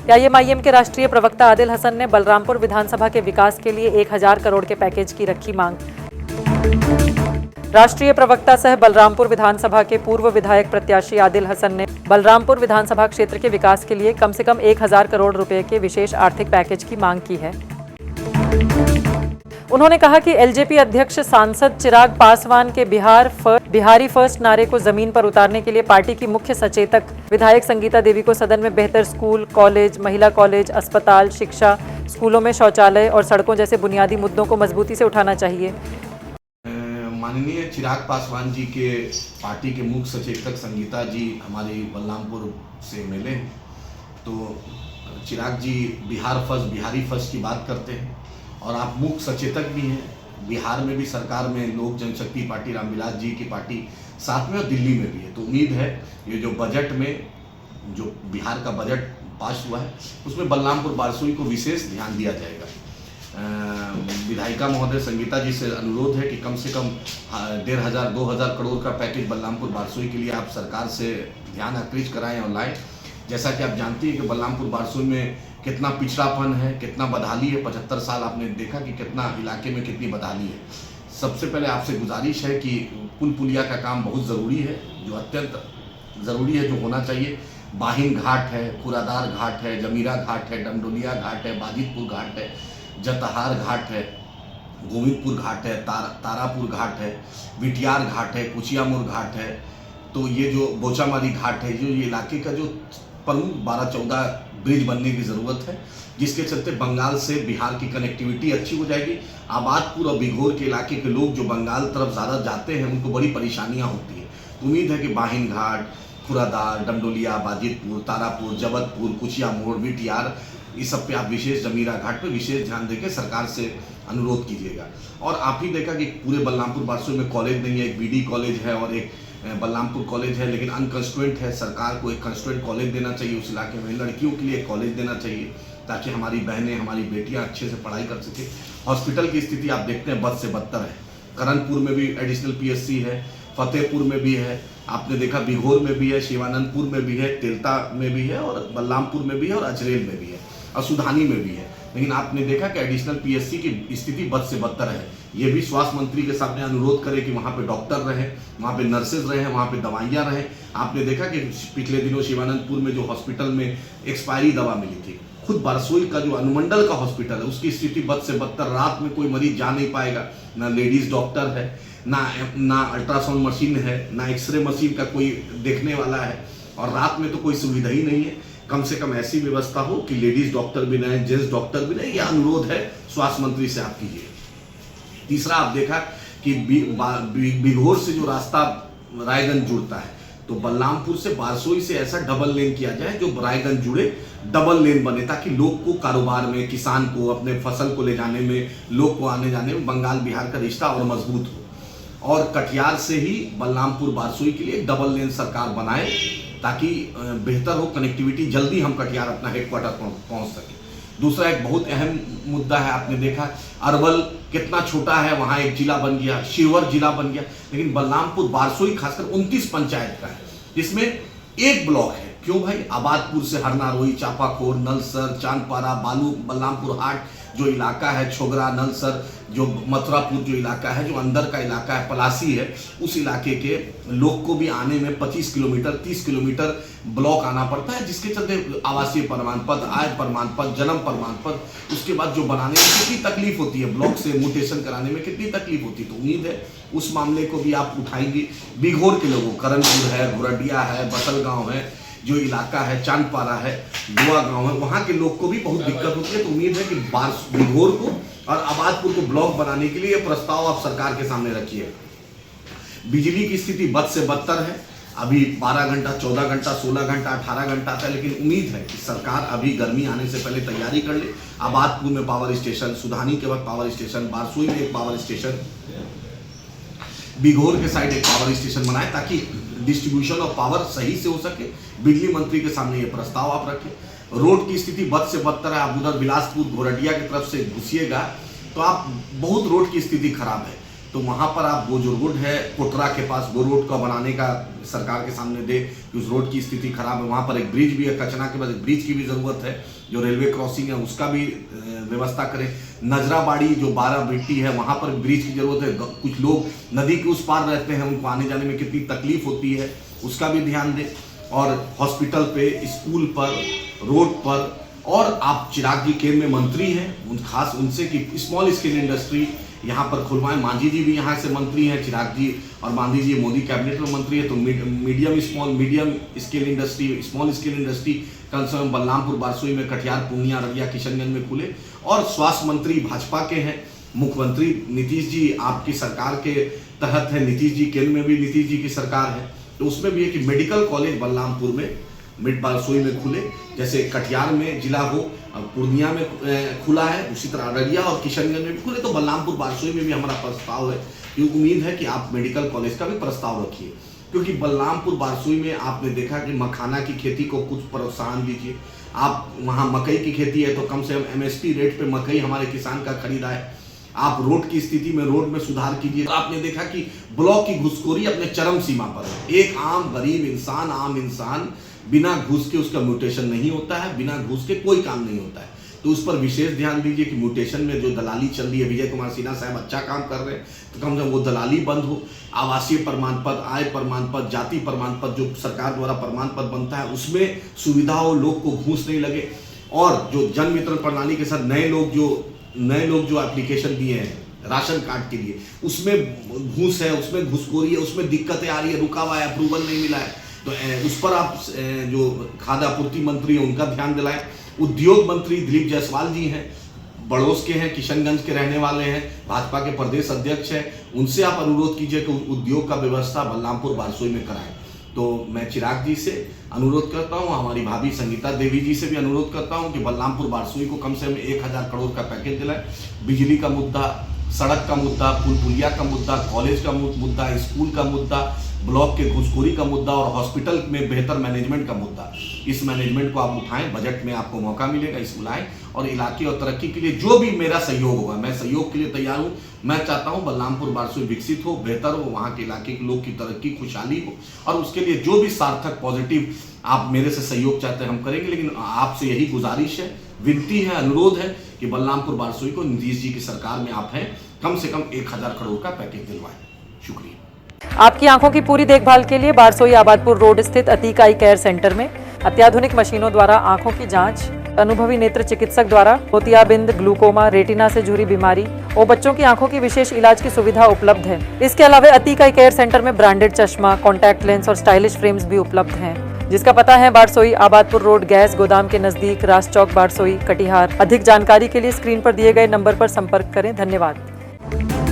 AIMIM के राष्ट्रीय प्रवक्ता आदिल हसन ने बलरामपुर विधानसभा के विकास के लिए 1000 करोड़ के पैकेज की रखी मांग। राष्ट्रीय प्रवक्ता सह बलरामपुर विधानसभा के पूर्व विधायक प्रत्याशी आदिल हसन ने बलरामपुर विधानसभा क्षेत्र के विकास के लिए कम से कम 1000 करोड़ रुपए के विशेष आर्थिक पैकेज की मांग की है। उन्होंने कहा कि एलजेपी अध्यक्ष सांसद चिराग पासवान के बिहारी फर्स्ट नारे को जमीन पर उतारने के लिए पार्टी की मुख्य सचेतक विधायक संगीता देवी को सदन में बेहतर स्कूल, कॉलेज, महिला कॉलेज, अस्पताल, शिक्षा, स्कूलों में शौचालय और सड़कों जैसे बुनियादी मुद्दों को मजबूती से उठाना चाहिए। माननीय चिराग पासवान जी के पार्टी के मुख्य सचेतक संगीता जी हमारी बलरामपुर से मिले, तो चिराग जी बिहारी फर्स्ट की बात करते हैं और आप मुख्य सचेतक भी हैं। बिहार में भी सरकार में लोक जनशक्ति पार्टी रामविलास जी की पार्टी साथ में और दिल्ली में भी है। तो उम्मीद है ये जो बजट में जो बिहार का बजट पास हुआ है उसमें बलरामपुर बारसोई को विशेष ध्यान दिया जाएगा। विधायिका महोदय संगीता जी से अनुरोध है कि कम से कम 1500-2000 करोड़ का पैकेज बलरामपुर बारसोई के लिए आप सरकार से ध्यान आकृष्ट कराएं और लाएं। जैसा कि आप जानती हैं कि बलरामपुर बारसोई में कितना पिछड़ापन है, कितना बदहाली है। 75 साल आपने देखा कि कितना इलाके में कितनी बदहाली है। सबसे पहले आपसे गुजारिश है कि पुल पुलिया का काम बहुत ज़रूरी है, जो अत्यंत ज़रूरी है, जो होना चाहिए। बाहिन घाट है, खुरादार घाट है, जमीरा घाट है, डंडोलिया घाट है, बाजितपुर घाट है, जतहार घाट है, गोविंदपुर घाट है, तारापुर घाट है, विटियार घाट है, कुचियामोर घाट है। तो ये जो बोचामारी घाट है, जो ये इलाके का जो प्रमुख 12-14 ब्रिज बनने की ज़रूरत है, जिसके चलते बंगाल से बिहार की कनेक्टिविटी अच्छी हो जाएगी। आबादपुर और बिघोर के इलाके के लोग जो बंगाल तरफ ज़्यादा जाते हैं उनको बड़ी परेशानियां होती हैं। तो उम्मीद है कि बाहिन घाट, खुरादार, डंडोलिया, बाजितपुर, तारापुर, जबतपुर, कुचियामोड़, विटियार, इस सब पे आप विशेष जमीरा घाट पे विशेष ध्यान देकर सरकार से अनुरोध कीजिएगा। और आप ही देखा कि पूरे बलरामपुर बारसोई में कॉलेज नहीं है। एक बीडी कॉलेज है और एक बलरामपुर कॉलेज है, लेकिन अनकंस्ट्रेंट है। सरकार को एक कंस्ट्रेंट कॉलेज देना चाहिए उस इलाके में। लड़कियों के लिए एक कॉलेज देना चाहिए ताकि हमारी बहनें, हमारी बेटियां अच्छे से पढ़ाई कर सकें। हॉस्पिटल की स्थिति आप देखते हैं बद से बदतर है। करणपुर में भी एडिशनल पीएचसी है, फतेहपुर में भी है, आपने देखा बिघोर में भी है, शिवानंदपुर में भी है, तेलता में भी है और बलरामपुर में भी है और अचरेल में भी है और सुधानी में भी है। लेकिन आपने देखा कि एडिशनल पीएचसी की स्थिति बद से बदतर है। ये भी स्वास्थ्य मंत्री के सामने अनुरोध करें कि वहाँ पे डॉक्टर रहे, वहाँ पे नर्सेज रहे, वहाँ पे दवाइयाँ रहें। आपने देखा कि पिछले दिनों शिवानंदपुर में जो हॉस्पिटल में एक्सपायरी दवा मिली थी, खुद बारसोई का जो अनुमंडल का हॉस्पिटल है उसकी स्थिति बद से बदतर। रात में कोई मरीज जा नहीं पाएगा, ना लेडीज डॉक्टर है, ना अल्ट्रासाउंड मशीन है, ना एक्सरे मशीन का कोई देखने वाला है और रात में तो कोई सुविधा ही नहीं है। कम से कम ऐसी व्यवस्था हो कि लेडीज डॉक्टर भी नहीं, जेंट्स डॉक्टर भी नहीं। यह अनुरोध है स्वास्थ्य मंत्री से आप कीजिए। तीसरा, आप देखा कि बिघोर से जो रास्ता रायगंज जुड़ता है, तो बलरामपुर से बारसोई से ऐसा डबल लेन किया जाए जो रायगंज जुड़े, डबल लेन बने, ताकि लोग को कारोबार में, किसान को अपने फसल को ले जाने में, लोग को आने जाने में बंगाल बिहार का रिश्ता और मजबूत हो। और कटिहार से ही बलरामपुर बारसोई के लिए डबल लेन सरकार बनाए ताकि बेहतर हो कनेक्टिविटी, जल्दी हम कटिहार अपना हेडक्वार्टर पहुंच सके। दूसरा एक बहुत अहम मुद्दा है, आपने देखा अरवल कितना छोटा है, वहाँ एक जिला बन गया, शिवहर जिला बन गया, लेकिन बलरामपुर बारसोई खासकर 29 पंचायत का है, जिसमें एक ब्लॉक है। क्यों भाई? आबादपुर से हरनारोई, चापाखोर, नलसर, चांदपारा, बालू, बलरामपुर हाट जो इलाका है, छोगरा, नलसर, जो मथुरापुर जो इलाका है, जो अंदर का इलाका है, पलासी है, उस इलाके के लोग को भी आने में 25 किलोमीटर, 30 किलोमीटर ब्लॉक आना पड़ता है, जिसके चलते आवासीय प्रमाण पत्र, आय प्रमाण पत्र, जन्म प्रमाण पत्र, उसके बाद जो बनाने में कितनी तकलीफ होती है, ब्लॉक से म्यूटेशन कराने में कितनी तकलीफ होती है। तो उम्मीद है उस मामले को भी आप उठाएंगे। बिघोर के लोगों, करणपुर है, घुरडिया है, बसलगांव है, जो इलाका है, चांदपारा है, दुआ गांव है, वहाँ के लोग को भी बहुत दिक्कत होती है। तो उम्मीद है कि बिघोर को और आबादपुर को ब्लॉक बनाने के लिए ये प्रस्ताव आप सरकार के सामने रखिए। बिजली की स्थिति बद से बदतर है। अभी 12 घंटा, 14 घंटा, 16 घंटा, 18 घंटा आता है, लेकिन उम्मीद है कि सरकार अभी गर्मी आने से पहले तैयारी कर ले। आबादपुर में पावर स्टेशन, सुधानी के वक्त पावर स्टेशन, बारसोई में एक पावर स्टेशन, बिघोर के साइड एक पावर स्टेशन बनाए ताकि डिस्ट्रीब्यूशन ऑफ पावर सही से हो सके। बिजली मंत्री के सामने ये प्रस्ताव आप रखें। रोड की स्थिति बद से बदतर है। आप उधर बिलासपुर घोरडिया की तरफ से घुसिएगा तो आप बहुत रोड की स्थिति खराब है। तो वहाँ पर आप वो जो रोड है कोटरा के पास, वो रोड का बनाने का सरकार के सामने दे कि उस रोड की स्थिति खराब है। वहाँ पर एक ब्रिज भी है, कचना के पास एक ब्रिज की भी ज़रूरत है, जो रेलवे क्रॉसिंग है उसका भी व्यवस्था करें। नजराबाड़ी जो 12 बिट्टी है वहाँ पर ब्रिज की ज़रूरत है। कुछ लोग नदी के उस पार रहते हैं, उनको आने जाने में कितनी तकलीफ होती है, उसका भी ध्यान दें। और हॉस्पिटल पे, स्कूल पर, रोड पर, और आप चिराग जी केंद्र में मंत्री हैं, खास उनसे कि स्मॉल स्केल इंडस्ट्री यहाँ पर खुलवाएं। मांझी जी भी यहाँ से मंत्री हैं, चिराग जी और मांझी जी मोदी कैबिनेट में मंत्री है, तो medium scale industry, small scale industry कम से कम बलरामपुर, बारसोई में, कटिहार, पूर्णिया, अररिया, किशनगंज में खुले। और स्वास्थ्य मंत्री भाजपा के हैं, मुख्यमंत्री नीतीश जी आपकी सरकार के तहत है, नीतीश जी केंद्र में भी नीतीश जी की सरकार है, तो उसमें भी है कि मेडिकल कॉलेज बलरामपुर में, मिड बारसोई में खुले, जैसे कटिहार में जिला हो, पूर्णिया में खुला है, उसी तरह अररिया और किशनगंज में भी खुले। तो बलरामपुर, बारसोई में भी हमारा प्रस्ताव है। ये उम्मीद है कि आप मेडिकल कॉलेज का भी प्रस्ताव रखिए, क्योंकि बलरामपुर, बारसोई में आपने देखा कि मखाना की खेती को कुछ प्रोत्साहन दीजिए। आप वहाँ मकई की खेती है तो कम से कम MSP रेट पे मकई हमारे किसान का खरीदा है। आप रोड की स्थिति में, रोड में सुधार कीजिए। तो आपने देखा कि ब्लॉक की घुसखोरी अपने चरम सीमा पर है। एक आम गरीब इंसान, आम इंसान बिना घूस के उसका म्यूटेशन नहीं होता है, बिना घूस के कोई काम नहीं होता है। तो उस पर विशेष ध्यान दीजिए कि म्यूटेशन में जो दलाली चल रही है, विजय कुमार सिन्हा साहब अच्छा काम कर रहे हैं, तो कम से कम वो दलाली बंद हो। आवासीय प्रमाण पत्र, आय प्रमाण पत्र, जाति प्रमाण पत्र जो सरकार द्वारा प्रमाण पत्र बनता है उसमें सुविधा हो, लोग को घूस नहीं लगे। और जो जन वितरण प्रणाली के साथ नए लोग जो एप्लीकेशन दिए हैं राशन कार्ड के लिए, उसमें घूस है, उसमें घूसखोरी है, उसमें दिक्कतें आ रही है, रुका हुआ है, अप्रूवल नहीं मिला है, तो उस पर आप जो खाद्य आपूर्ति मंत्री हैं उनका ध्यान दिलाएं। उद्योग मंत्री दिलीप जायसवाल जी हैं, बड़ोस के हैं, किशनगंज के रहने वाले हैं, भाजपा के प्रदेश अध्यक्ष हैं, उनसे आप अनुरोध कीजिए कि उद्योग का व्यवस्था बलरामपुर, बारसोई में कराएं। तो मैं चिराग जी से अनुरोध करता हूं, हमारी भाभी संगीता देवी जी से भी अनुरोध करता हूं कि बलरामपुर, बारसोई को कम से कम 1000 करोड़ का पैकेज दिलाएं। बिजली का मुद्दा, सड़क का मुद्दा, पुल पुलिया का मुद्दा, कॉलेज का मुद्दा, स्कूल का मुद्दा, ब्लॉक के घुसखोरी का मुद्दा और हॉस्पिटल में बेहतर मैनेजमेंट का मुद्दा, इस मैनेजमेंट को आप उठाएं। बजट में आपको मौका मिलेगा, इस बुलाएं। और इलाके और तरक्की के लिए जो भी मेरा सहयोग होगा, मैं सहयोग के लिए तैयार हूं। मैं चाहता हूं बलरामपुर, बारसोई विकसित हो, बेहतर हो, वहां के इलाके के लोग की तरक्की, खुशहाली हो, और उसके लिए जो भी सार्थक पॉजिटिव आप मेरे से सहयोग चाहते हैं हम करेंगे। लेकिन आपसे यही गुजारिश है, विनती है, अनुरोध है कि बलरामपुर, बारसोई को नीतीश जी की सरकार में आप हैं, कम से कम 1000 करोड़ का पैकेज दिलवाएं। शुक्रिया। आपकी आंखों की पूरी देखभाल के लिए बारसोई आबादपुर रोड स्थित अतीक आई केयर सेंटर में अत्याधुनिक मशीनों द्वारा आंखों की जांच, अनुभवी नेत्र चिकित्सक द्वारा मोतियाबिंद, ग्लूकोमा, रेटिना से जुड़ी बीमारी और बच्चों की आंखों की विशेष इलाज की सुविधा उपलब्ध है। इसके अलावा अतीक आई केयर सेंटर में ब्रांडेड चश्मा, कॉन्टैक्ट लेंस और स्टाइलिश फ्रेम्स भी उपलब्ध हैं, जिसका पता है बारसोई आबादपुर रोड, गैस गोदाम के नजदीक, रास चौक, बारसोई, कटिहार। अधिक जानकारी के लिए स्क्रीन पर दिए गए नंबर पर संपर्क करें। धन्यवाद।